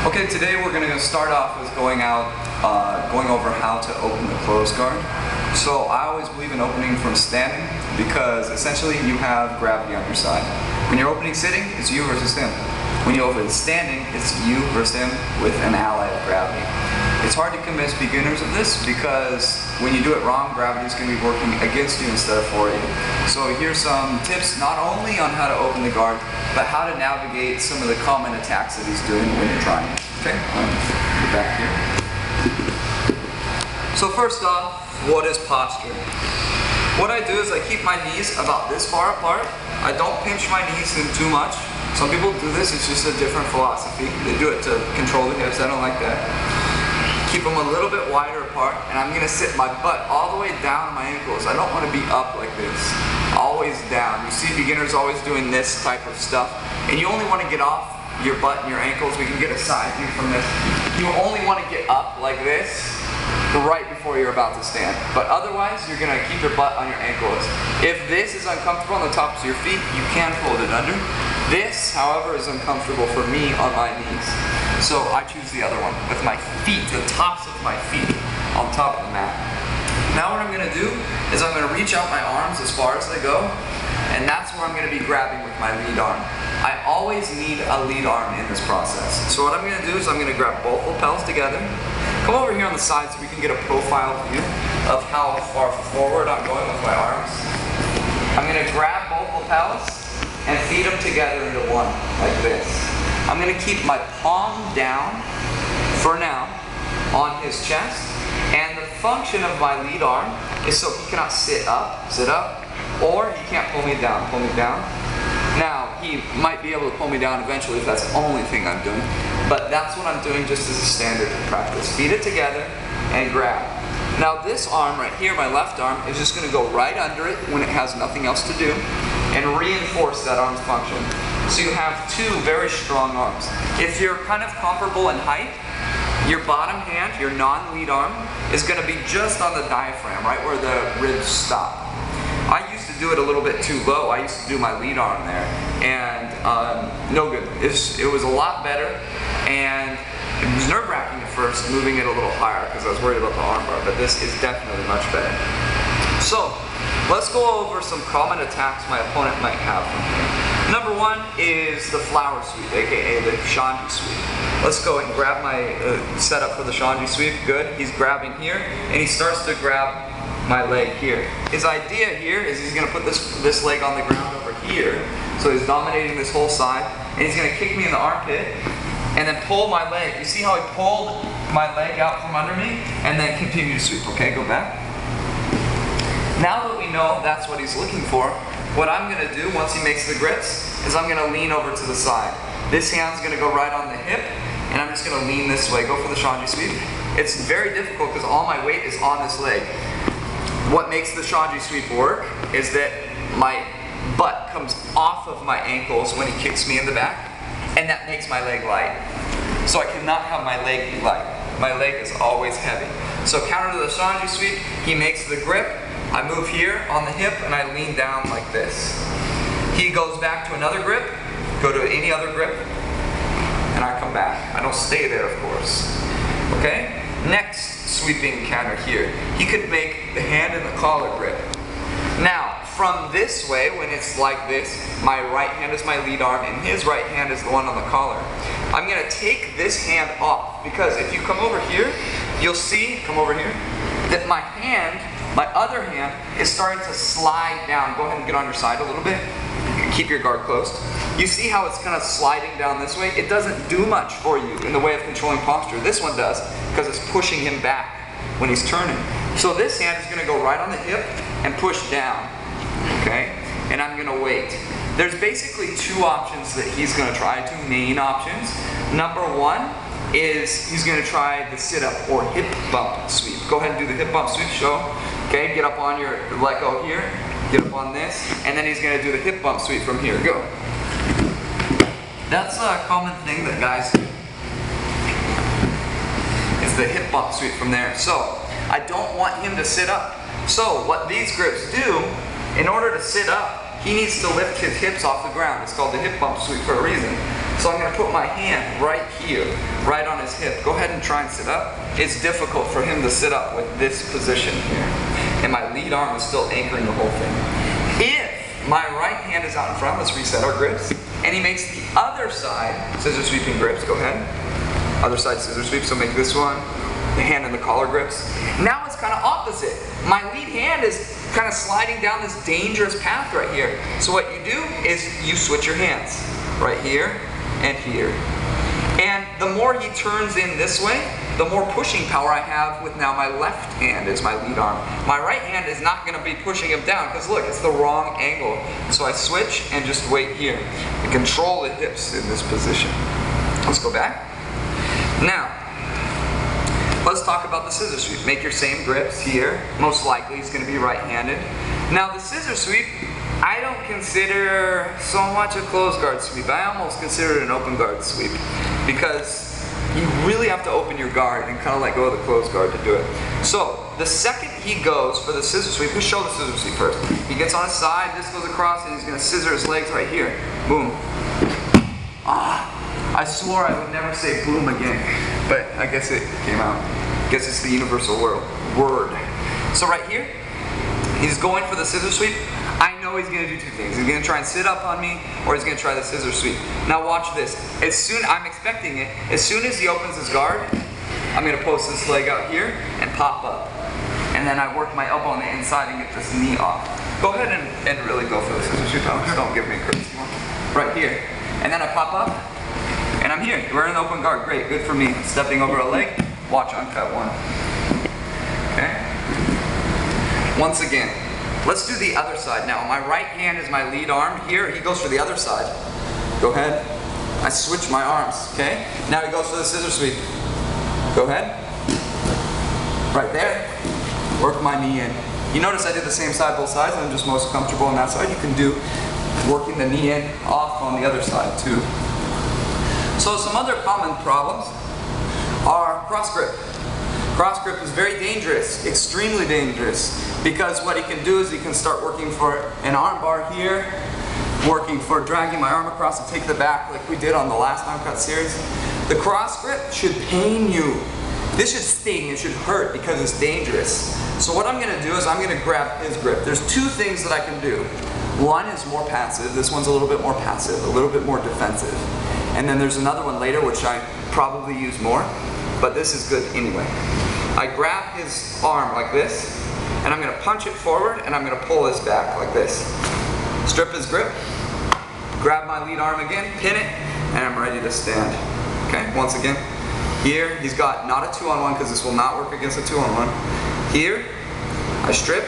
Okay, today we're going to start off with going over how to open the closed guard. So I always believe in opening from standing because essentially you have gravity on your side. When you're opening sitting, it's you versus him. When you open standing, it's you versus him with an ally of gravity. It's hard to convince beginners of this because when you do it wrong, gravity is going to be working against you instead of for you. So here's some tips not only on how to open the guard, but how to navigate some of the common attacks that he's doing when you're trying. Okay, get back here. So first off, what is posture? What I do is I keep my knees about this far apart. I don't pinch my knees in too much. Some people do this, it's just a different philosophy. They do it to control the hips, I don't like that. Keep them a little bit wider apart, and I'm going to sit my butt all the way down to my ankles. I don't want to be up like this. Always down. You see beginners always doing this type of stuff, and you only want to get off your butt and your ankles. We can get a side view from this. You only want to get up like this right before you're about to stand. But otherwise, you're going to keep your butt on your ankles. If this is uncomfortable on the tops of your feet, you can fold it under. This, however, is uncomfortable for me on my knees. So I choose the other one with my feet, the tops of my feet on top of the mat. Now what I'm going to do is I'm going to reach out my arms as far as they go, and that's where I'm going to be grabbing with my lead arm. I always need a lead arm in this process. So what I'm going to do is I'm going to grab both lapels together, come over here on the side so we can get a profile view of how far forward I'm going with my arms. I'm going to grab both lapels and feed them together into one, like this. I'm going to keep my palm down, for now, on his chest, and the function of my lead arm is so he cannot sit up, or he can't pull me down. Now, he might be able to pull me down eventually if that's the only thing I'm doing, but that's what I'm doing just as a standard practice. Feed it together and grab. Now this arm right here, my left arm, is just going to go right under it when it has nothing else to do and reinforce that arm's function. So you have two very strong arms. If you're kind of comparable in height, your bottom hand, your non-lead arm, is going to be just on the diaphragm, right where the ribs stop. I used to do it a little bit too low. I used to do my lead arm there, and no good. It was a lot better, and it was nerve-wracking at first, moving it a little higher because I was worried about the arm bar, but this is definitely much better. So, let's go over some common attacks my opponent might have from here. Number one is the flower sweep, aka the shanji sweep. Let's go and grab my setup for the shanji sweep. Good. He's grabbing here, and he starts to grab my leg here. His idea here is he's going to put this leg on the ground over here, so he's dominating this whole side, and he's going to kick me in the armpit, and then pull my leg. You see how he pulled my leg out from under me, and then continue to sweep. Okay, go back. Now that we know that's what he's looking for, what I'm going to do once he makes the grips is I'm going to lean over to the side. This hand's going to go right on the hip, and I'm just going to lean this way. Go for the shanji sweep. It's very difficult because all my weight is on this leg. What makes the shanji sweep work is that my butt comes off of my ankles when he kicks me in the back, and that makes my leg light. So I cannot have my leg be light. My leg is always heavy. So counter to the shanji sweep, he makes the grip. I move here on the hip and I lean down like this. He goes back to another grip, go to any other grip, and I come back. I don't stay there, of course. Okay? Next sweeping counter here. He could make the hand in the collar grip. Now, from this way, when it's like this, my right hand is my lead arm and his right hand is the one on the collar. I'm going to take this hand off because if you come over here, you'll see, come over here, that my other hand is starting to slide down. Go ahead and get on your side a little bit. Keep your guard closed. You see how it's kind of sliding down this way? It doesn't do much for you in the way of controlling posture. This one does because it's pushing him back when he's turning. So this hand is going to go right on the hip and push down. Okay? And I'm going to wait. There's basically two options that he's going to try, two main options. Number one is he's going to try the sit-up or hip bump sweep. Go ahead and do the hip bump sweep, show. Okay, get up on your, let go here, get up on this, and then he's going to do the hip bump sweep from here. Go. That's a common thing that guys do. It's the hip bump sweep from there. So, I don't want him to sit up. So, what these grips do, in order to sit up, he needs to lift his hips off the ground. It's called the hip bump sweep for a reason. So I'm going to put my hand right here, right on his hip. Go ahead and try and sit up. It's difficult for him to sit up with this position here. And my lead arm is still anchoring the whole thing. If my right hand is out in front, let's reset our grips. And he makes the other side scissor sweeping grips. Go ahead. Other side scissor sweep, so make this one. The hand in the collar grips. Now it's kind of opposite. My lead hand is kind of sliding down this dangerous path right here. So what you do is you switch your hands. Right here and here. And the more he turns in this way, the more pushing power I have with now my left hand as my lead arm. My right hand is not going to be pushing him down because look, it's the wrong angle. So I switch and just wait here. And control the hips in this position. Let's go back. Now, let's talk about the scissor sweep. Make your same grips here. Most likely he's going to be right-handed. Now the scissor sweep, I don't consider so much a closed guard sweep. I almost consider it an open guard sweep because you really have to open your guard and kind of let go of the closed guard to do it. So the second he goes for the scissor sweep, let's show the scissor sweep first. He gets on his side, this goes across, and he's going to scissor his legs right here. Boom. I swore I would never say boom again, but I guess it came out. I guess it's the universal word. So right here, he's going for the scissor sweep. I know he's going to do two things. He's going to try and sit up on me, or he's going to try the scissor sweep. Now watch this. I'm expecting it. As soon as he opens his guard, I'm going to post this leg out here and pop up. And then I work my elbow on the inside and get this knee off. Go ahead and really go for the scissor sweep. Don't give me a crazy one. Right here. And then I pop up, and I'm here. We're in an open guard. Great. Good for me. Stepping over a leg. Watch Uncut 1. Okay? Once again. Let's do the other side now. My right hand is my lead arm. Here, he goes for the other side. Go ahead. I switch my arms, okay? Now he goes for the scissor sweep. Go ahead. Right there. Work my knee in. You notice I did the same side both sides. I'm just most comfortable on that side. You can do working the knee in off on the other side too. So some other common problems are cross grip. Cross grip is very dangerous, extremely dangerous, because what he can do is he can start working for an arm bar here, working for dragging my arm across to take the back like we did on the last Uncut series. The cross grip should pain you. This should sting, it should hurt because it's dangerous. So what I'm going to do is I'm going to grab his grip. There's two things that I can do. One is more passive, this one's a little bit more passive, a little bit more defensive. And then there's another one later which I probably use more, but this is good anyway. I grab his arm like this, and I'm going to punch it forward, and I'm going to pull this back like this. Strip his grip, grab my lead arm again, pin it, and I'm ready to stand. Okay, once again, here he's got not a 2-on-1 because this will not work against a 2-on-1. Here, I strip,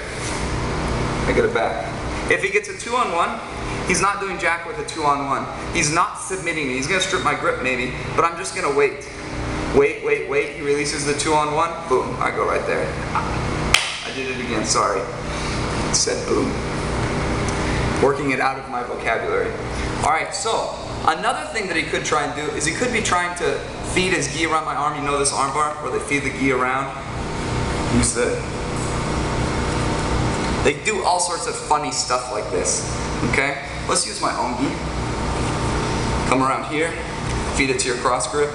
I get it back. If he gets a 2-on-1, he's not doing jack with a 2-on-1. He's not submitting me. He's going to strip my grip maybe, but I'm just going to wait. Wait, wait, wait. He releases the 2-on-1. Boom. I go right there. I did it again. Sorry. It said boom. Working it out of my vocabulary. Alright, so another thing that he could try and do is he could be trying to feed his gi around my arm. You know this arm bar where they feed the gi around? Use They do all sorts of funny stuff like this. Okay? Let's use my own gi. Come around here. Feed it to your cross grip.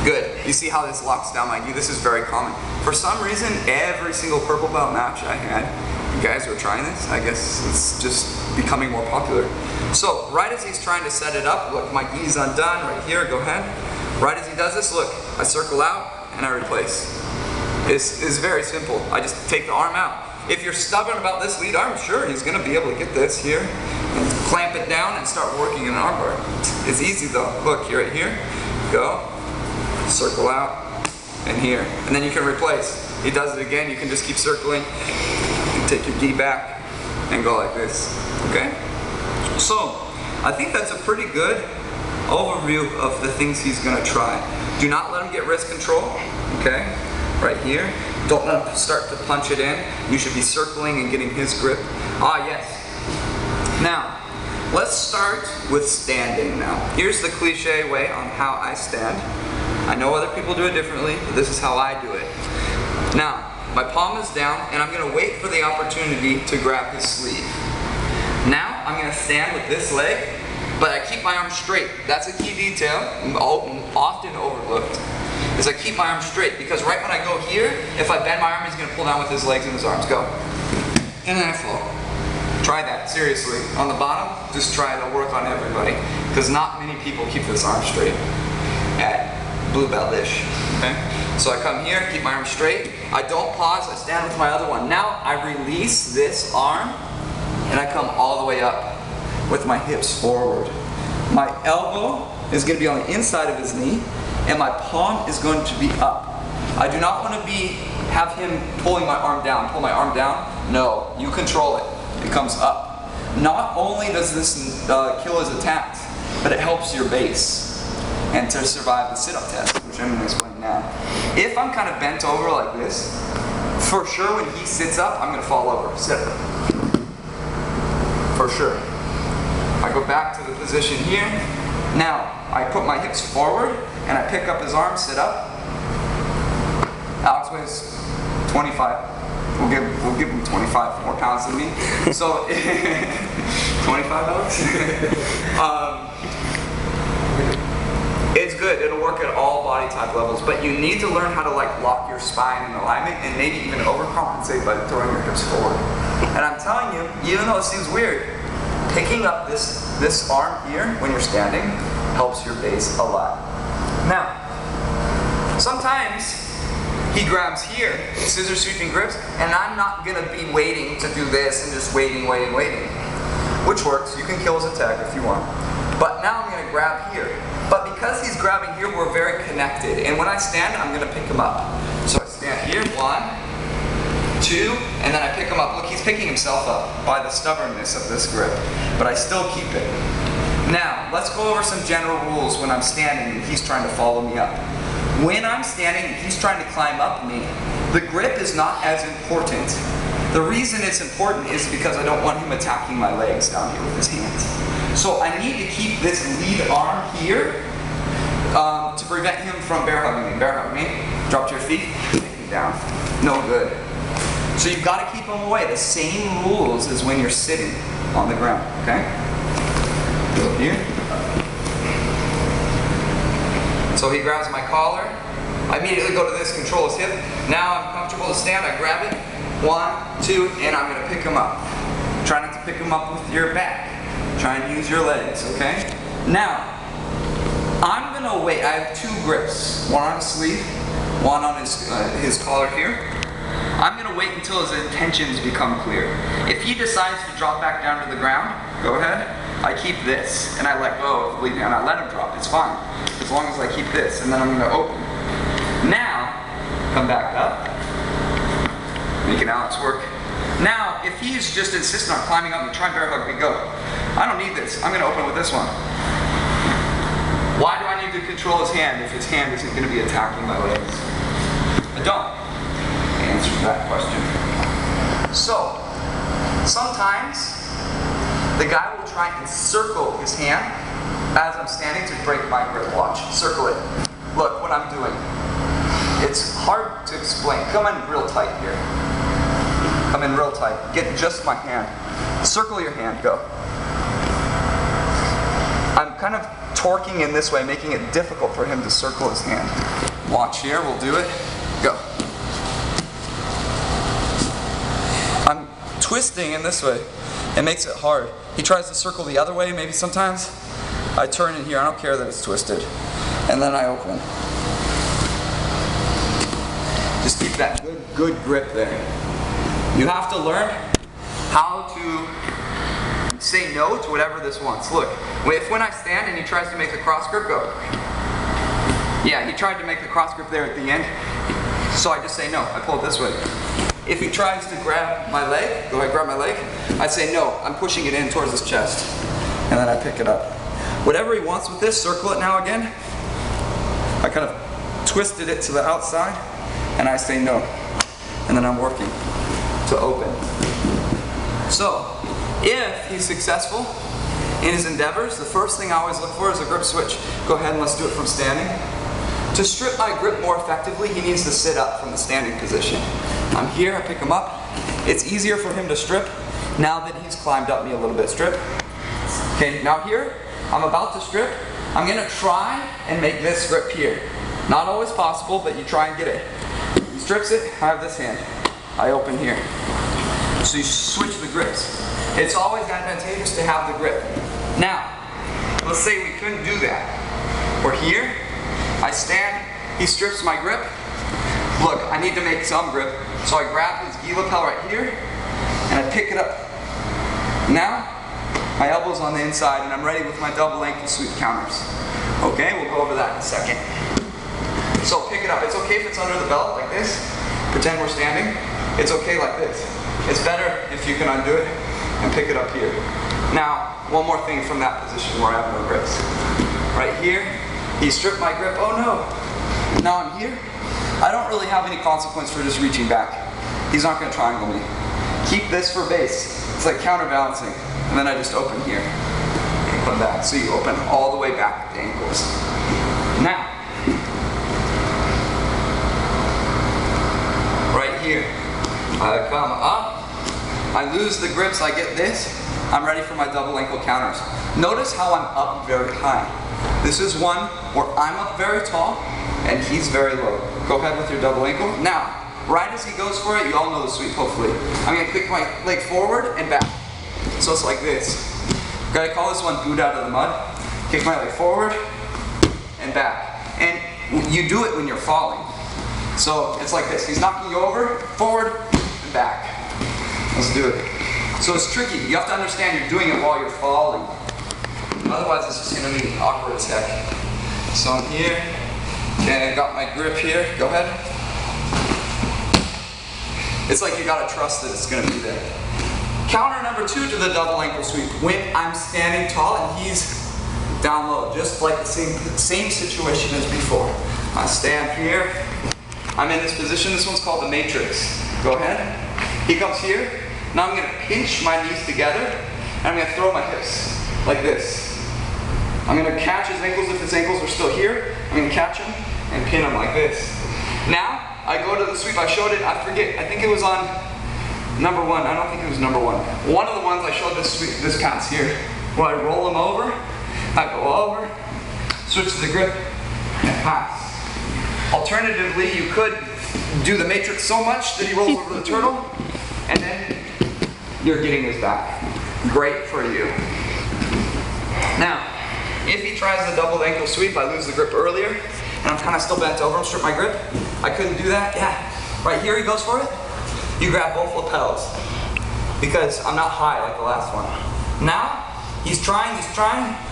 Good. You see how this locks down my gi? This is very common. For some reason, every single purple belt match I had, you guys were trying this. I guess it's just becoming more popular. So, right as he's trying to set it up, look, my gi's undone right here. Go ahead. Right as he does this, look, I circle out and I replace. It's very simple. I just take the arm out. If you're stubborn about this lead arm, sure, he's going to be able to get this here, and clamp it down and start working an arm bar. It's easy though. Look, here, right here. Go. Circle out, and here. And then you can replace. He does it again, you can just keep circling. You take your gi back, and go like this. Okay? So, I think that's a pretty good overview of the things he's going to try. Do not let him get wrist control. Okay? Right here. Don't let him start to punch it in. You should be circling and getting his grip. Ah, yes. Now, let's start with standing now. Here's the cliche way on how I stand. I know other people do it differently, but this is how I do it. Now, my palm is down, and I'm going to wait for the opportunity to grab his sleeve. Now, I'm going to stand with this leg But I keep my arms straight. That's a key detail, often overlooked, is I keep my arms straight, because right when I go here, if I bend my arm, he's gonna pull down with his legs and his arms. Go. And then I fall. Try that, seriously. On the bottom, just try to work on everybody, because not many people keep this arm straight at blue belt-ish, okay? So I come here, keep my arm straight. I don't pause, I stand with my other one. Now I release this arm, and I come all the way up with my hips forward. My elbow is going to be on the inside of his knee, and my palm is going to be up. I do not want to have him pulling my arm down. Pull my arm down? No, you control it. It comes up. Not only does this kill his attacks, but it helps your base and to survive the sit-up test, which I'm going to explain now. If I'm kind of bent over like this, for sure when he sits up, I'm going to fall over. Sit up. For sure. I go back to the position here. Now, I put my hips forward, and I pick up his arm, sit up. Alex weighs 25. We'll give him 25 more pounds than me. So, 25 Alex? It's good, it'll work at all body type levels, but you need to learn how to lock your spine in alignment and maybe even overcompensate by throwing your hips forward. And I'm telling you, even though it seems weird, picking up this arm here when you're standing helps your base a lot. Now, sometimes he grabs here, scissor sweeping grips, and I'm not gonna be waiting to do this and just waiting, which works. You can kill his attack if you want. But now I'm gonna grab here. But because he's grabbing here, we're very connected. And when I stand, I'm gonna pick him up. So I stand here, 1, 2, and then I pick him up. Look, he's picking himself up by the stubbornness of this grip, but I still keep it. Now, let's go over some general rules when I'm standing and he's trying to follow me up. When I'm standing and he's trying to climb up me, the grip is not as important. The reason it's important is because I don't want him attacking my legs down here with his hands. So I need to keep this lead arm here to prevent him from bear hugging me. Bear hug me, drop to your feet, take him down. No good. So you've got to keep him away. The same rules as when you're sitting on the ground, okay? Go here. So he grabs my collar. I immediately go to this, control his hip. Now I'm comfortable to stand, I grab it. 1, 2, and I'm gonna pick him up. Try not to pick him up with your back. Try and use your legs, okay? Now, I'm gonna wait. I have 2 grips. One on his sleeve, one on his collar here. I'm gonna wait until his intentions become clear. If he decides to drop back down to the ground, go ahead. I keep this, and I let go of the lead, and I let him drop. It's fine, as long as I keep this, and then I'm gonna open. Now, come back up. Making Alex work. Now, if he's just insistent on climbing up and trying to bear hug me, go. I don't need this. I'm going to open with this one. Why do I need to control his hand if his hand isn't going to be attacking my legs? I don't. Answer that question. So, sometimes the guy will try and circle his hand as I'm standing to break my grip. Watch. Circle it. Look what I'm doing. It's hard to explain. Come in real tight here. Come in real tight. Get just my hand. Circle your hand. Go. I'm kind of torquing in this way, making it difficult for him to circle his hand. Watch here. We'll do it. Go. I'm twisting in this way. It makes it hard. He tries to circle the other way, maybe sometimes. I turn in here. I don't care that it's twisted. And then I open. Just keep that good grip there. You have to learn how to say no to whatever this wants. Look, if when I stand and he tries to make a cross grip, go. Yeah, he tried to make the cross grip there at the end, so I just say no. I pull it this way. If he tries to grab my leg, go ahead, grab my leg, I say no. I'm pushing it in towards his chest, and then I pick it up. Whatever he wants with this, circle it now again. I kind of twisted it to the outside, and I say no. And then I'm working to open. So, if he's successful in his endeavors, the first thing I always look for is a grip switch. Go ahead and let's do it from standing. To strip my grip more effectively, he needs to sit up from the standing position. I'm here, I pick him up. It's easier for him to strip now that he's climbed up me a little bit. Strip. Okay, now here, I'm about to strip, I'm gonna try and make this grip here. Not always possible, but you try and get it. He strips it, I have this hand. I open here. So you switch the grips. It's always advantageous to have the grip. Now, let's say we couldn't do that. We're here, I stand, he strips my grip. Look, I need to make some grip, so I grab his gi lapel right here, and I pick it up. Now, my elbow's on the inside, and I'm ready with my double ankle sweep counters. Okay, we'll go over that in a second. So pick it up. It's okay if it's under the belt like this. Pretend we're standing. It's okay like this. It's better if you can undo it and pick it up here. Now, one more thing from that position where I have no grips. Right here, he stripped my grip. Oh no. Now I'm here. I don't really have any consequence for just reaching back. He's not going to triangle me. Keep this for base. It's like counterbalancing. And then I just open here and come back. So you open all the way back at the ankles. Now, right here, I come up, I lose the grips, I get this, I'm ready for my double ankle counters. Notice how I'm up very high. This is one where I'm up very tall and he's very low. Go ahead with your double ankle. Now, right as he goes for it, you all know the sweep hopefully. I'm going to kick my leg forward and back. So it's like this. I call this one boot out of the mud. Kick my leg forward and back. And you do it when you're falling. So it's like this. He's knocking you over, forward, and back. Let's do it. So it's tricky. You have to understand you're doing it while you're falling. Otherwise it's just going to be awkward as heck. So I'm here. Okay, I got my grip here. Go ahead. It's like you got to trust that it's going to be there. Counter number 2 to the double ankle sweep. When I'm standing tall and he's down low. Just like the same situation as before. I stand here. I'm in this position. This one's called the matrix. Go ahead. He comes here. Now I'm going to pinch my knees together and I'm going to throw my hips like this. I'm going to catch his ankles if his ankles are still here. I'm going to catch him and pin him like this. Now I go to the sweep. I showed it. I forget. I think it was on number 1. I don't think it was number 1. One of the ones I showed this sweep, this pass here, where I roll him over. I go over, switch to the grip, and pass. Alternatively, you could do the matrix so much that he rolls over the turtle, and then you're getting his back. Great for you. Now, if he tries the double ankle sweep, I lose the grip earlier, and I'm kind of still bent over him, strip my grip. I couldn't do that, yeah. Right here he goes for it. You grab both lapels, because I'm not high like the last one. Now, he's trying.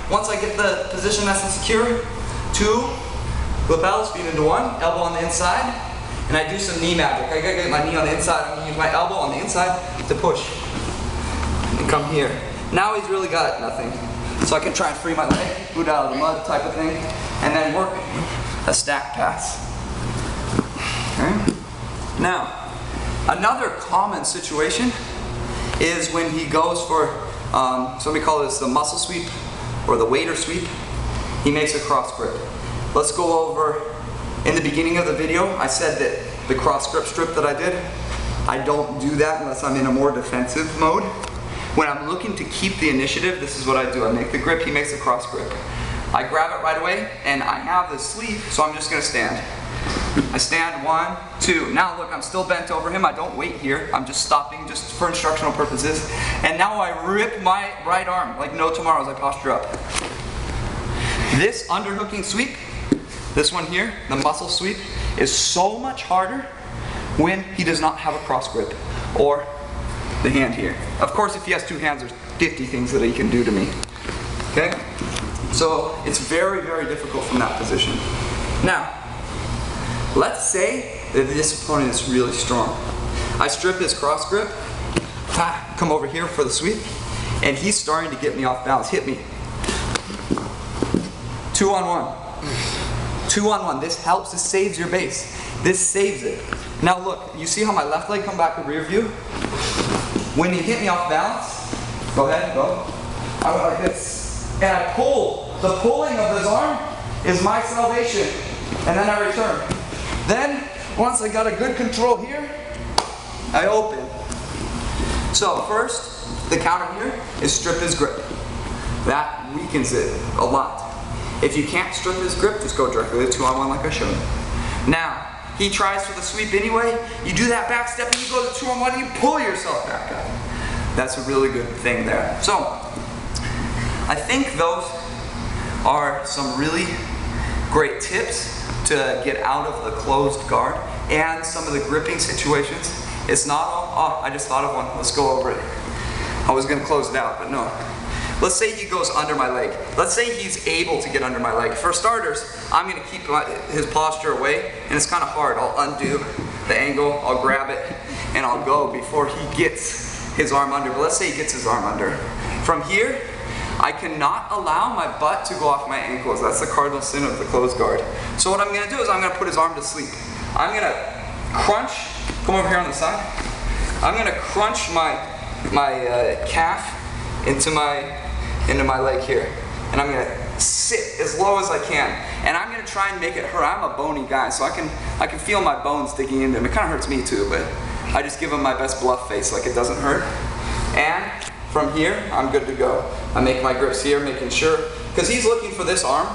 Once I get the position nice and secure, 2 lapels feed into 1, elbow on the inside, and I do some knee magic. I gotta get my knee on the inside, I'm gonna use my elbow on the inside to push. And come here. Now he's really got nothing. So I can try and free my leg, boot out of the mud type of thing, and then work a stack pass. Okay. Now, another common situation is when he goes for, so we call this the muscle sweep or the waiter sweep. He makes a cross grip. Let's go over, in the beginning of the video, I said that the cross grip strip that I did, I don't do that unless I'm in a more defensive mode. When I'm looking to keep the initiative, this is what I do. I make the grip, he makes a cross grip. I grab it right away, and I have the sleeve, so I'm just gonna stand. I stand, 1, 2. Now look, I'm still bent over him. I don't wait here. I'm just stopping just for instructional purposes. And now I rip my right arm like no tomorrow as I posture up. This underhooking sweep, this one here, the muscle sweep, is so much harder when he does not have a cross grip or the hand here. Of course, if he has 2 hands, there's 50 things that he can do to me. Okay? So it's very, very difficult from that position. Now, let's say that this opponent is really strong. I strip his cross grip, come over here for the sweep, and he's starting to get me off balance. Hit me. 2 on 1. 2 on 1. This helps. This saves your base. This saves it. Now look, you see how my left leg come back to rear view? When he hit me off balance, go ahead, go. I went like this, and I pull. The pulling of his arm is my salvation, and then I return. Then, once I got a good control here, I open. So first, the counter here is strip his grip. That weakens it a lot. If you can't strip his grip, just go directly to 2-on-1 like I showed. Now, he tries for the sweep anyway, you do that back step and you go to 2-on-1 and you pull yourself back up. That's a really good thing there. So, I think those are some really great tips to get out of the closed guard and some of the gripping situations. It's not all, oh, I just thought of one, let's go over it. I was gonna close it out, but no. Let's say he goes under my leg. Let's say he's able to get under my leg. For starters, I'm gonna keep his posture away, and it's kind of hard. I'll undo the angle, I'll grab it, and I'll go before he gets his arm under. But let's say he gets his arm under. From here, I cannot allow my butt to go off my ankles. That's the cardinal sin of the closed guard. So what I'm gonna do is I'm gonna put his arm to sleep. I'm gonna crunch, come over here on the side. I'm gonna crunch my calf into my leg here. And I'm gonna sit as low as I can. And I'm gonna try and make it hurt. I'm a bony guy, so I can feel my bones digging into him. It kind of hurts me too, but I just give him my best bluff face, like it doesn't hurt. And from here, I'm good to go. I make my grips here, making sure, because he's looking for this arm,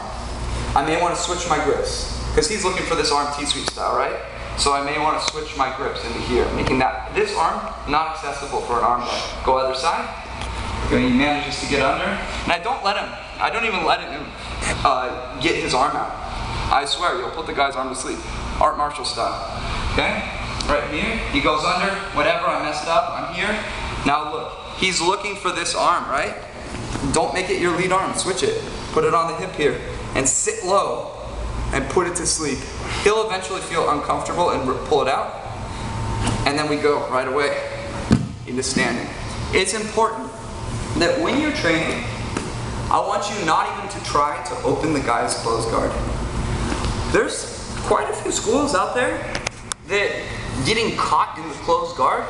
I may want to switch my grips. Because he's looking for this arm T-sweep style, right? So I may want to switch my grips into here, making this arm not accessible for an arm bar. Go other side. Okay, he manages to get under. And I don't even let him get his arm out. I swear, you'll put the guy's arm to sleep. Art Martial style. Okay? Right here, he goes under, whatever, I messed up, I'm here. Now look, he's looking for this arm, right? Don't make it your lead arm, switch it. Put it on the hip here, and sit low, and put it to sleep. He'll eventually feel uncomfortable and pull it out, and then we go right away into standing. It's important that when you're training, I want you not even to try to open the guy's closed guard. There's quite a few schools out there that getting caught in the closed guard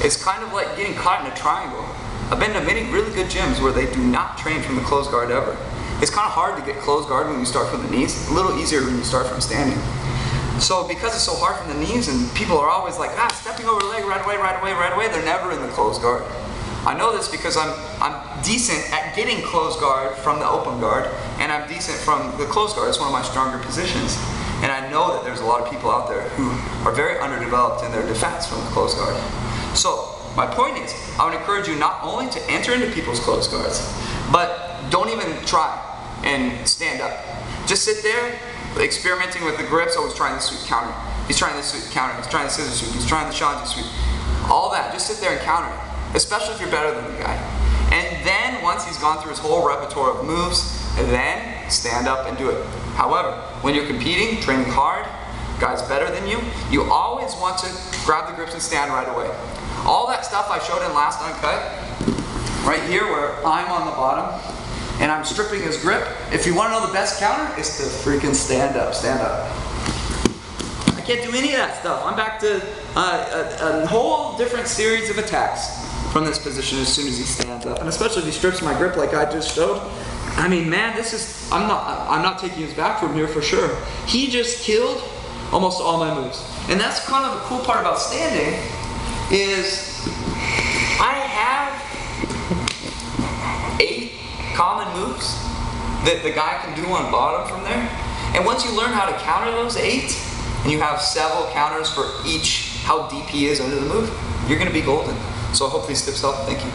is kind of like getting caught in a triangle. I've been to many really good gyms where they do not train from the closed guard ever. It's kind of hard to get closed guard when you start from the knees. A little easier when you start from standing. So because it's so hard from the knees and people are always like, stepping over the leg right away, they're never in the closed guard. I know this because I'm decent at getting closed guard from the open guard, and I'm decent from the closed guard. It's one of my stronger positions. And I know that there's a lot of people out there who are very underdeveloped in their defense from the closed guard. So my point is, I would encourage you not only to enter into people's closed guards, but don't even try and stand up. Just sit there, experimenting with the grips, always trying the sweep counter. He's trying the sweep counter, he's trying the scissor sweep, he's trying the shanzi sweep. All that, just sit there and counter it, especially if you're better than the guy. And then once he's gone through his whole repertoire of moves, then stand up and do it. However, when you're competing, training hard, guy's better than you always want to grab the grips and stand right away. All that stuff I showed in last Uncut, right here where I'm on the bottom and I'm stripping his grip, if you want to know the best counter, it's to freaking stand up, stand up. I can't do any of that stuff. I'm back to a whole different series of attacks from this position as soon as he stands up. And especially if he strips my grip like I just showed. I mean, man, this is, I'm not taking his back from here for sure. He just killed almost all my moves. And that's kind of the cool part about standing is I have 8 common moves that the guy can do on bottom from there. And once you learn how to counter those 8, and you have several counters for each, how deep he is under the move, you're gonna be golden. So I hope these tips help. Thank you.